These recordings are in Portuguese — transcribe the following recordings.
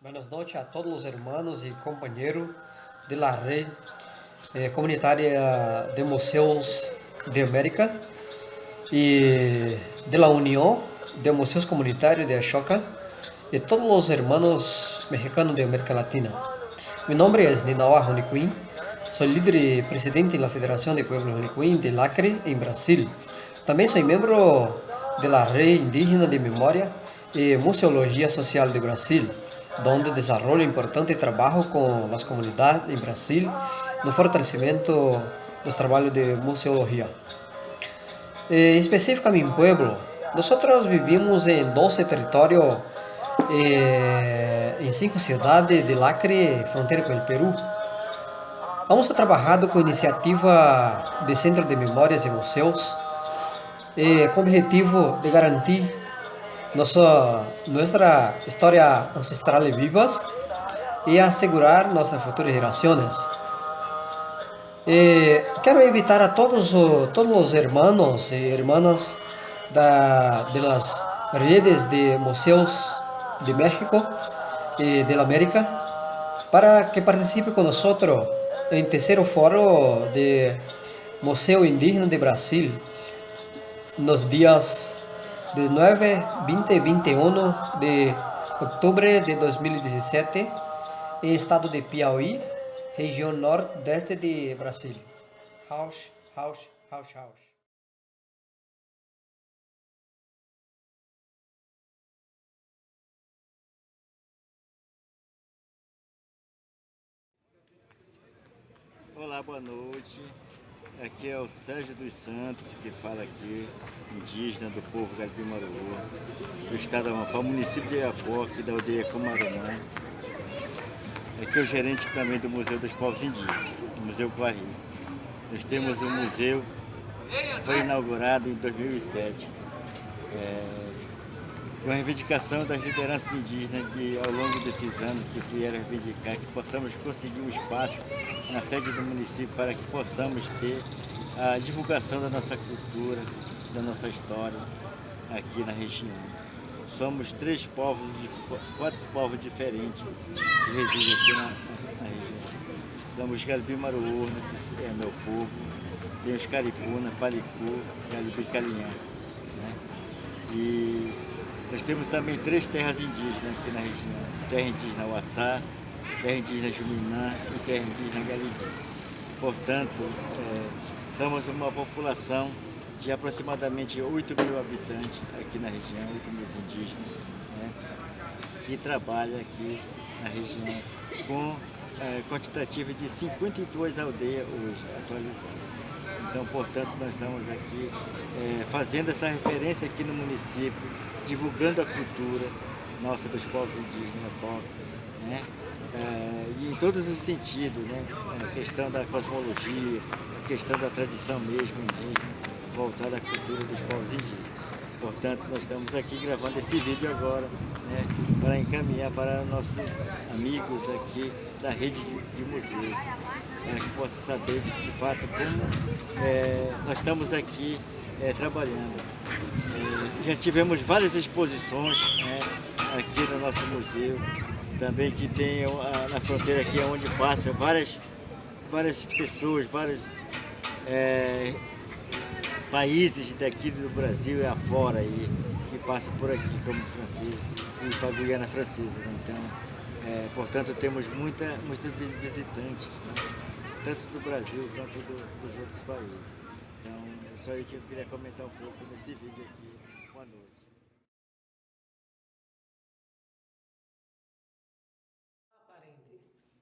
Buenas noches a todos los hermanos y compañeros de la red comunitaria de museos de América y de la Unión de Museos Comunitarios de Ashoka y todos los hermanos mexicanos de América Latina. Mi nombre es Ninawa Roniquim, soy líder y presidente de la Federación de Pueblos Roniquim de Acre, en Brasil. También soy miembro de la Red Indígena de Memoria y Museología Social de Brasil, donde desarrollo importante trabajo con las comunidades en Brasil no fortalecimiento dos trabajos de museología. Específica en mi pueblo, nosotros vivimos en 12 territorios, en 5 ciudades del Acre, frontera con el Perú. Vamos a trabajar con iniciativa de Centro de Memórias e Museus, com o objetivo de garantir nuestra historia ancestral vivas y asegurar nuestras futuras generaciones. Quero invitar a todos os hermanos e hermanas de las redes de museos de México y de la América para que participe con nosotros en terceiro foro de Museu Indígena de Brasil nos días 19, 20 y 21 de octubre de 2017 en estado de Piauí, região nordeste de Brasil. House. Olá, boa noite. Aqui é o Sérgio dos Santos, que fala aqui, indígena do povo Garipimaru, do estado do Amapá, município de Iapoque, da aldeia Comarumã. Aqui é o gerente também do Museu dos Povos Indígenas, o Museu Guarri. Nós temos um museu que foi inaugurado em 2007, com a reivindicação das lideranças indígenas que ao longo desses anos que vieram reivindicar que possamos conseguir um espaço na sede do município para que possamos ter a divulgação da nossa cultura, da nossa história aqui na região. Somos 4 povos diferentes que residem aqui na região. Somos Garipimaru, que é meu povo, tem os Caripuna, Paricu, Garipi e Calinhã. E nós temos também 3 terras indígenas aqui na região. Terra indígena Uaçá, terra indígena Juminã e terra indígena Garibi. Portanto, somos uma população de aproximadamente 8 mil habitantes aqui na região, 8 mil indígenas, que trabalham aqui na região com quantitativa de 52 aldeias hoje atualizadas. Então, portanto, nós estamos aqui fazendo essa referência aqui no município, divulgando a cultura nossa dos povos indígenas, e em todos os sentidos, a questão da cosmologia, a questão da tradição mesmo indígena, voltada à cultura dos povos indígenas. Portanto, nós estamos aqui gravando esse vídeo agora, para encaminhar para nossos amigos aqui da rede de museus, para que possam saber de fato como nós estamos aqui trabalhando. Já tivemos várias exposições aqui no nosso museu, também que tem na fronteira aqui onde passa várias pessoas, vários países daqui do Brasil e afora aí, que passam por aqui, como francês e para a Guiana Francesa. Então, portanto, temos muitos visitantes, tanto do Brasil quanto dos outros países. Então, é só aí que eu queria comentar um pouco nesse vídeo aqui. Boa noite.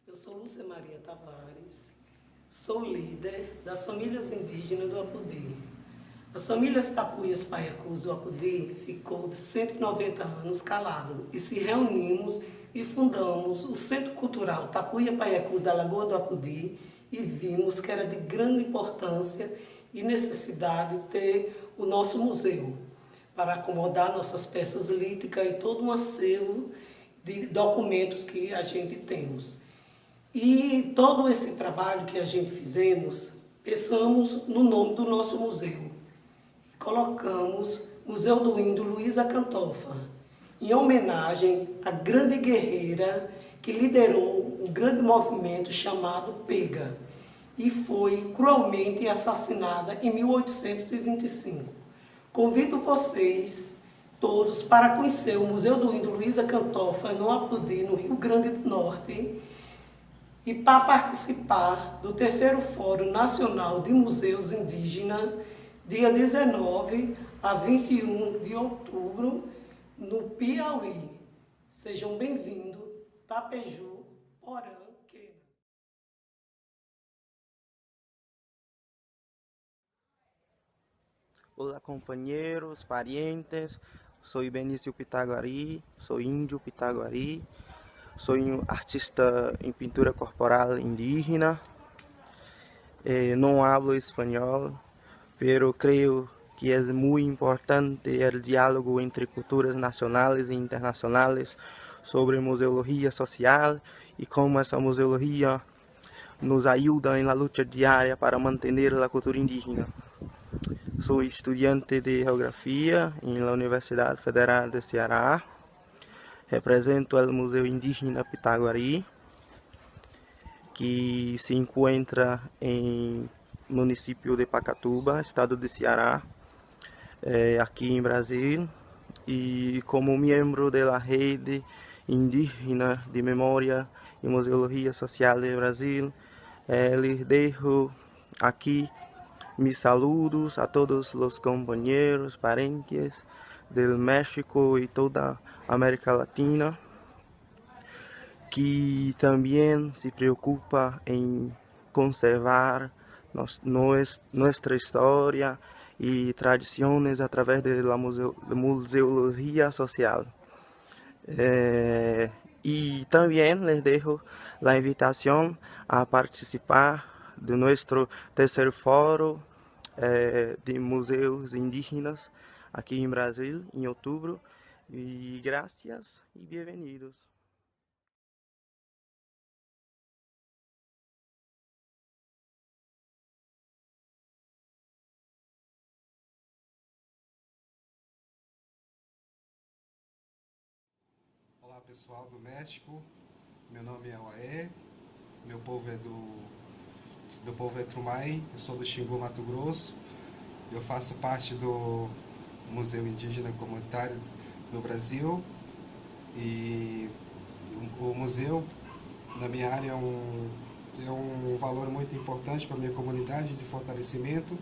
Eu sou Lúcia Maria Tavares, sou líder das famílias indígenas do Apodi. As famílias Tapuias Paiacus do Apodi ficou 190 anos calado e se reunimos e fundamos o Centro Cultural Tapuia Paiacus da Lagoa do Apodi e vimos que era de grande importância e necessidade ter o nosso museu para acomodar nossas peças líticas e todo um acervo de documentos que a gente temos. E todo esse trabalho que a gente fizemos, pensamos no nome do nosso museu. Colocamos Museu do Índio Luísa Cantofa. em homenagem à grande guerreira que liderou um grande movimento chamado Pega e foi cruelmente assassinada em 1825. Convido vocês todos para conhecer o Museu do Índio Luiza Cantofa, no Apodi, no Rio Grande do Norte, e para participar do terceiro Fórum Nacional de Museus Indígenas, dia 19 a 21 de outubro, no Piauí. Sejam bem-vindos, Tapeju, Porã, Quena. Olá, companheiros, parientes. Sou Benício Pitaguari, sou índio Pitaguari, sou um artista em pintura corporal indígena. Não hablo espanhol, pero creo que es muy importante el diálogo entre culturas nacionales e internacionales sobre museología social y cómo esa museología nos ayuda en la lucha diaria para mantener la cultura indígena. Sou estudante de Geografia na Universidade Federal de Ceará. Represento o Museu Indígena Pitaguari, que se encontra em município de Pacatuba, estado de Ceará, aqui em Brasil. E como membro da Rede Indígena de Memória e Museologia Social de Brasil, lhes deixo aqui mis saludos a todos los compañeros, parentes del México y toda América Latina, que también se preocupa en conservar nuestra historia y tradiciones a través de la museología social. Y también les dejo la invitación a participar de nuestro tercer foro de museus indígenas aqui em Brasil, em outubro. E graças e bem-vindos. Olá pessoal do México, meu nome é Oaé, meu povo é do povo é Trumai, eu sou do Xingu, Mato Grosso, eu faço parte do Museu Indígena Comunitário do Brasil e o museu na minha área é um valor muito importante para a minha comunidade de fortalecimento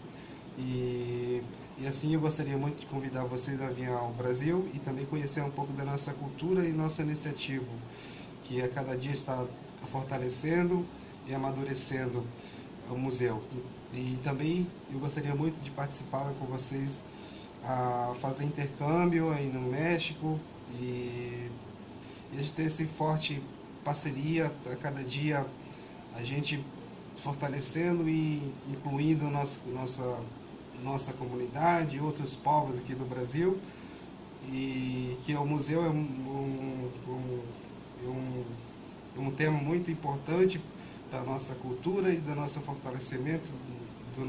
e assim eu gostaria muito de convidar vocês a vir ao Brasil e também conhecer um pouco da nossa cultura e nossa iniciativa, que a cada dia está fortalecendo e amadurecendo o museu. E também eu gostaria muito de participar com vocês a fazer intercâmbio aí no México e a gente ter essa forte parceria a cada dia, a gente fortalecendo e incluindo nossa comunidade e outros povos aqui do Brasil, e que o museu é um tema muito importante da nossa cultura e do nosso fortalecimento do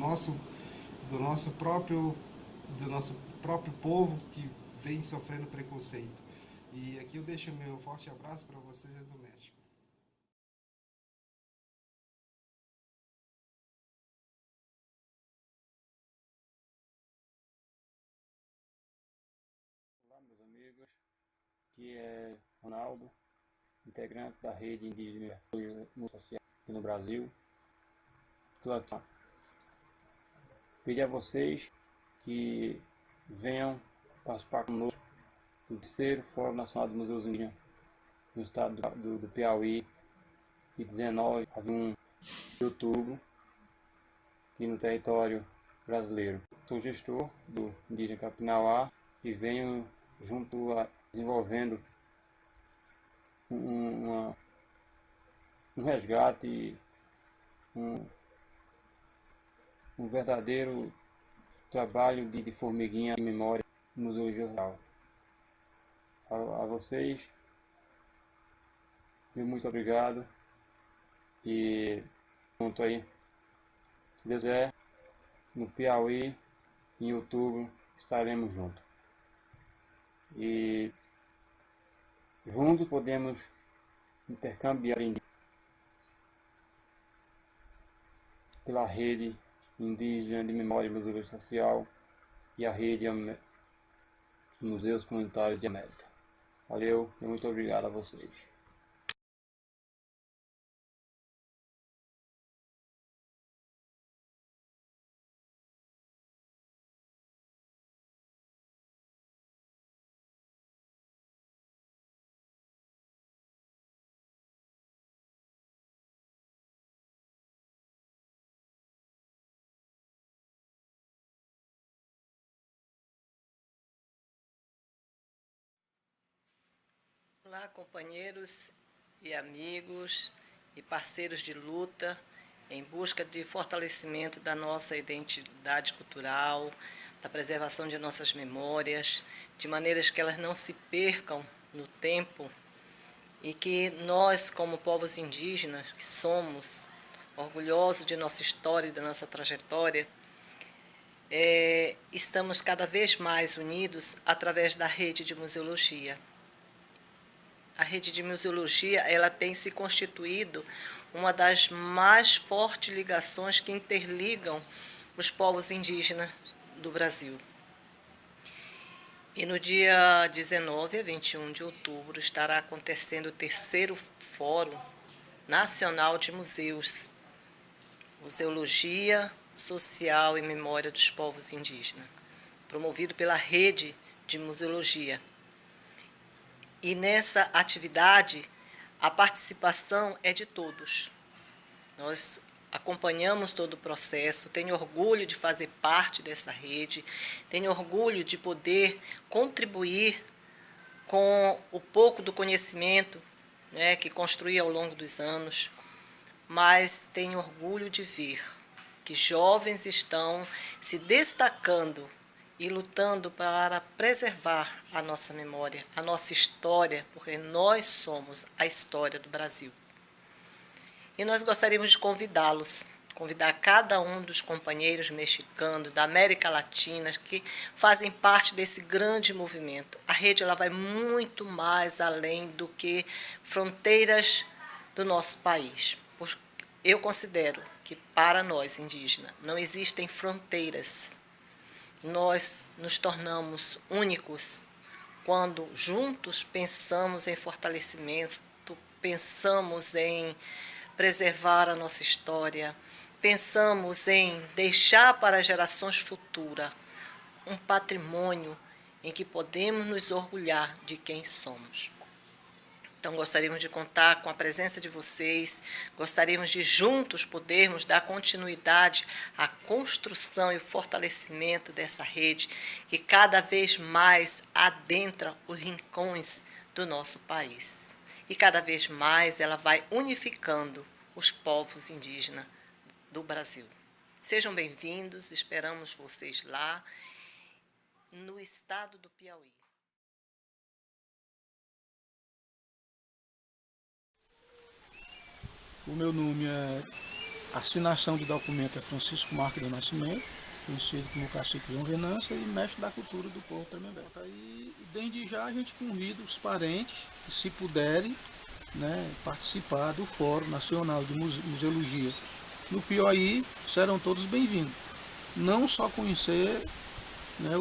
nosso próprio povo que vem sofrendo preconceito. E aqui eu deixo meu forte abraço para vocês do México. Olá, meus amigos, aqui é Ronaldo, integrante da Rede Indígena Social aqui no Brasil. Estou aqui para pedir a vocês que venham participar conosco do terceiro Fórum Nacional de Museus Indígenas no estado do Piauí, de 19 a 21 de outubro, aqui no território brasileiro. Sou gestor do Indígena Capinauá e venho junto a desenvolvendo um resgate, um verdadeiro trabalho de formiguinha de memória no museologia social. A vocês, muito obrigado e junto aí, se Deus quiser, no Piauí, em outubro, estaremos juntos. E Juntos podemos intercambiar pela rede indígena de memória e museu social e a rede Museus Comunitários de América. Valeu e muito obrigado a vocês. Olá, companheiros e amigos e parceiros de luta em busca de fortalecimento da nossa identidade cultural, da preservação de nossas memórias, de maneiras que elas não se percam no tempo e que nós, como povos indígenas, que somos orgulhosos de nossa história e da nossa trajetória, estamos cada vez mais unidos através da rede de museologia. A rede de museologia ela tem se constituído uma das mais fortes ligações que interligam os povos indígenas do Brasil. E no dia 19 a 21 de outubro estará acontecendo o 3º Fórum Nacional de Museus, Museologia Social e Memória dos Povos Indígenas, promovido pela Rede de Museologia. E nessa atividade, a participação é de todos. Nós acompanhamos todo o processo, tenho orgulho de fazer parte dessa rede, tenho orgulho de poder contribuir com o pouco do conhecimento, né, que construí ao longo dos anos, mas tenho orgulho de ver que jovens estão se destacando e lutando para preservar a nossa memória, a nossa história, porque nós somos a história do Brasil. E nós gostaríamos de convidar cada um dos companheiros mexicanos da América Latina que fazem parte desse grande movimento. A rede ela vai muito mais além do que fronteiras do nosso país. Eu considero que para nós indígenas não existem fronteiras. Nós nos tornamos únicos quando juntos pensamos em fortalecimento, pensamos em preservar a nossa história, pensamos em deixar para as gerações futuras um patrimônio em que podemos nos orgulhar de quem somos. Então, gostaríamos de contar com a presença de vocês, gostaríamos de juntos podermos dar continuidade à construção e fortalecimento dessa rede que cada vez mais adentra os rincões do nosso país. E cada vez mais ela vai unificando os povos indígenas do Brasil. Sejam bem-vindos, esperamos vocês lá no estado do Piauí. O meu nome é assinação de documento é Francisco Marques do Nascimento, conhecido como Cacique João Venâncio e mestre da cultura do povo Tremembé. E desde já a gente convida os parentes que, se puderem, né, participar do Fórum Nacional de Museologia no Piauí, serão todos bem-vindos. Não só conhecer, né,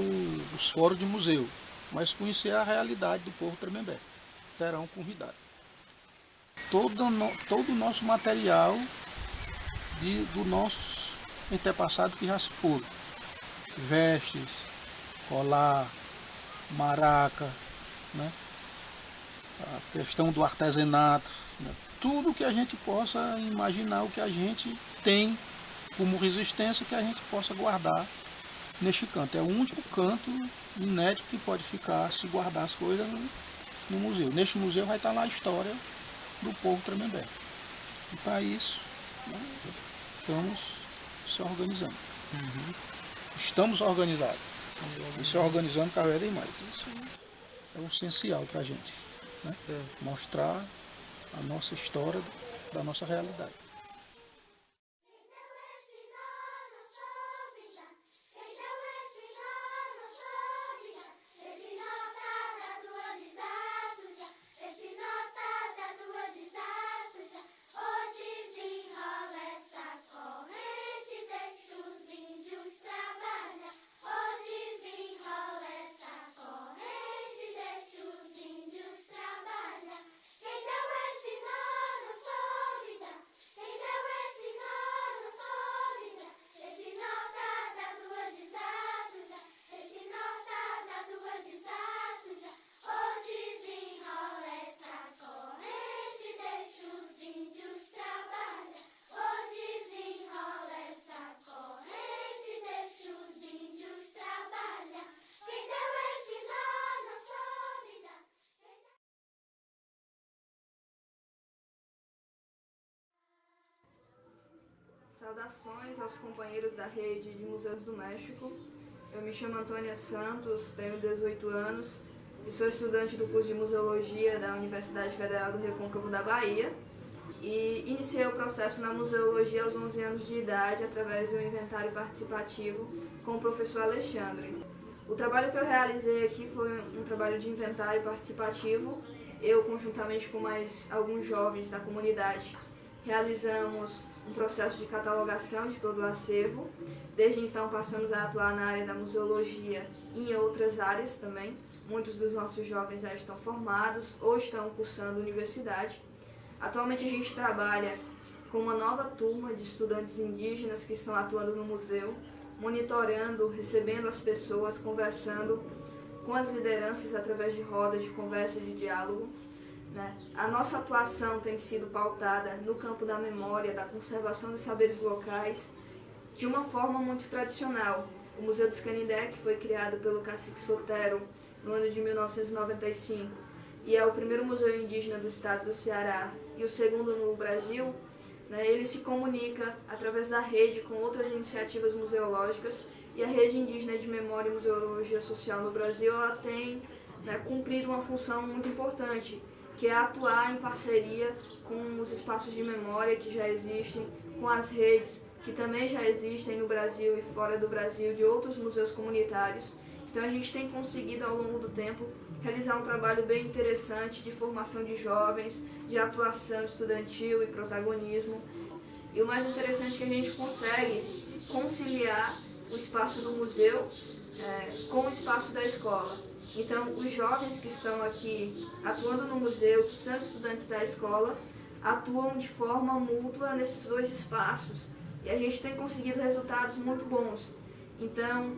os fóruns de museu, mas conhecer a realidade do povo Tremembé. Terão convidado. Todo o nosso material do nossos antepassados que já se foram. Vestes, colar, maraca, né? A questão do artesanato, né? Tudo que a gente possa imaginar, o que a gente tem como resistência, que a gente possa guardar neste canto. É o único canto inédito que pode ficar, se guardar as coisas no museu. Neste museu vai estar lá a história do povo Tremembé. E para isso, né, estamos se organizando. Estamos organizados. E se organizando cada vez mais. Isso é o essencial para a gente. Né? Mostrar a nossa história da nossa realidade. Esse Saudações aos companheiros da Rede de Museus do México. Eu me chamo Antônia Santos, tenho 18 anos e sou estudante do curso de Museologia da Universidade Federal do Recôncavo da Bahia. E iniciei o processo na museologia aos 11 anos de idade através de um inventário participativo com o professor Alexandre. O trabalho que eu realizei aqui foi um trabalho de inventário participativo. Eu, conjuntamente com mais alguns jovens da comunidade, realizamos um processo de catalogação de todo o acervo. Desde então passamos a atuar na área da museologia e em outras áreas também. Muitos dos nossos jovens já estão formados ou estão cursando universidade. Atualmente a gente trabalha com uma nova turma de estudantes indígenas que estão atuando no museu, monitorando, recebendo as pessoas, conversando com as lideranças através de rodas de conversa e de diálogo. A nossa atuação tem sido pautada no campo da memória, da conservação dos saberes locais, de uma forma muito tradicional. O Museu dos Canindé, que foi criado pelo cacique Sotero no ano de 1995, e é o primeiro museu indígena do estado do Ceará e o segundo no Brasil, ele se comunica através da rede com outras iniciativas museológicas, e a Rede Indígena de Memória e Museologia Social no Brasil ela tem cumprido uma função muito importante, que é atuar em parceria com os espaços de memória que já existem, com as redes que também já existem no Brasil e fora do Brasil, de outros museus comunitários. Então a gente tem conseguido ao longo do tempo realizar um trabalho bem interessante de formação de jovens, de atuação estudantil e protagonismo. E o mais interessante é que a gente consegue conciliar o espaço do museu com o espaço da escola. Então, os jovens que estão aqui atuando no museu, que são estudantes da escola, atuam de forma mútua nesses dois espaços. E a gente tem conseguido resultados muito bons. Então,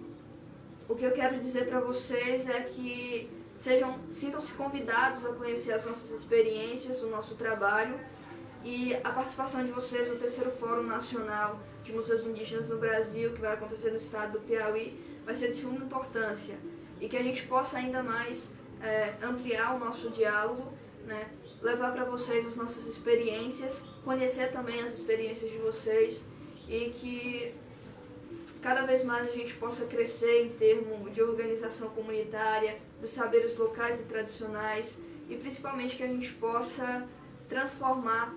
o que eu quero dizer para vocês é que sintam-se convidados a conhecer as nossas experiências, o nosso trabalho e a participação de vocês no terceiro Fórum Nacional de Museus Indígenas no Brasil, que vai acontecer no estado do Piauí, vai ser de suma importância. E que a gente possa ainda mais ampliar o nosso diálogo, levar para vocês as nossas experiências, conhecer também as experiências de vocês e que cada vez mais a gente possa crescer em termos de organização comunitária, dos saberes locais e tradicionais e principalmente que a gente possa transformar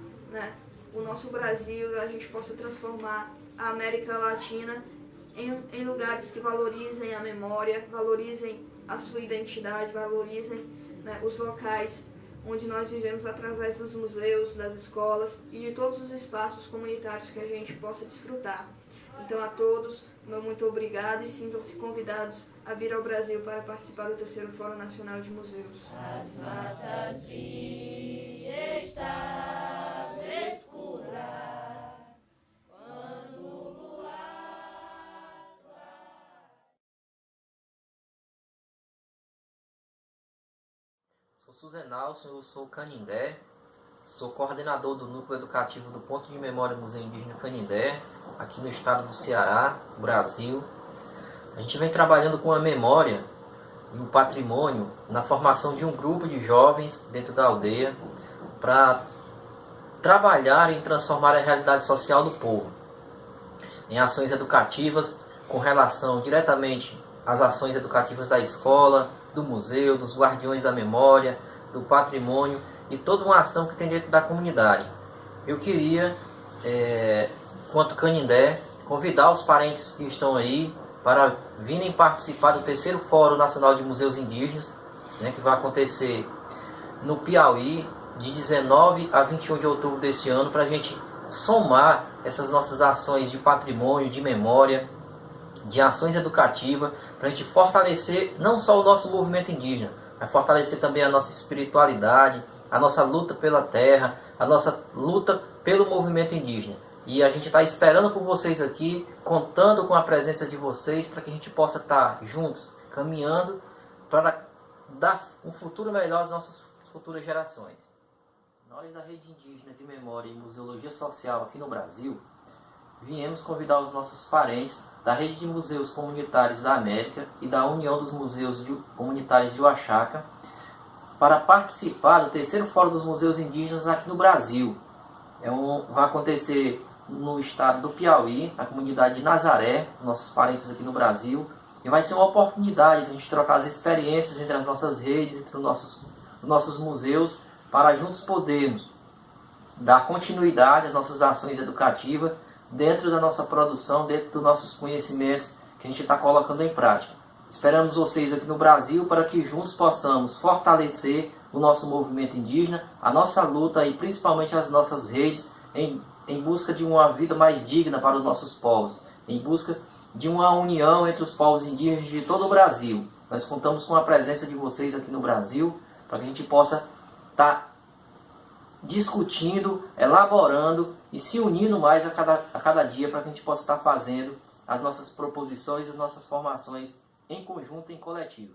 o nosso Brasil, a gente possa transformar a América Latina em lugares que valorizem a memória, valorizem a sua identidade, valorizem os locais onde nós vivemos através dos museus, das escolas e de todos os espaços comunitários que a gente possa desfrutar. Então a todos, meu muito obrigado e sintam-se convidados a vir ao Brasil para participar do terceiro Fórum Nacional de Museus. As matas virgens estão escuras, quando o luar... Sou Suzenalson, eu sou Canindé, sou coordenador do Núcleo Educativo do Ponto de Memória Museu Indígena Canindé, aqui no estado do Ceará, Brasil. A gente vem trabalhando com a memória e o patrimônio na formação de um grupo de jovens dentro da aldeia para trabalhar em transformar a realidade social do povo em ações educativas com relação diretamente às ações educativas da escola, do museu, dos guardiões da memória, do patrimônio e toda uma ação que tem dentro da comunidade. Eu queria, quanto Canindé, convidar os parentes que estão aí para virem participar do terceiro Fórum Nacional de Museus Indígenas, que vai acontecer no Piauí, de 19 a 21 de outubro deste ano, para a gente somar essas nossas ações de patrimônio, de memória, de ações educativas, para a gente fortalecer não só o nosso movimento indígena, mas fortalecer também a nossa espiritualidade, a nossa luta pela terra, a nossa luta pelo movimento indígena. E a gente está esperando por vocês aqui, contando com a presença de vocês, para que a gente possa estar juntos, caminhando para dar um futuro melhor às nossas futuras gerações. Nós da Rede Indígena de Memória e Museologia Social aqui no Brasil, viemos convidar os nossos parentes da Rede de Museus Comunitários da América e da União dos Museus Comunitários de Oaxaca para participar do terceiro Fórum dos Museus Indígenas aqui no Brasil. Vai acontecer no estado do Piauí, na comunidade de Nazaré, nossos parentes aqui no Brasil. E vai ser uma oportunidade de a gente trocar as experiências entre as nossas redes, entre os nossos museus, para juntos podermos dar continuidade às nossas ações educativas dentro da nossa produção, dentro dos nossos conhecimentos que a gente está colocando em prática. Esperamos vocês aqui no Brasil para que juntos possamos fortalecer o nosso movimento indígena, a nossa luta e principalmente as nossas redes em busca de uma vida mais digna para os nossos povos, em busca de uma união entre os povos indígenas de todo o Brasil. Nós contamos com a presença de vocês aqui no Brasil para que a gente possa estar discutindo, elaborando e se unindo mais a cada dia para que a gente possa estar fazendo as nossas proposições, as nossas formações em conjunto, em coletivo.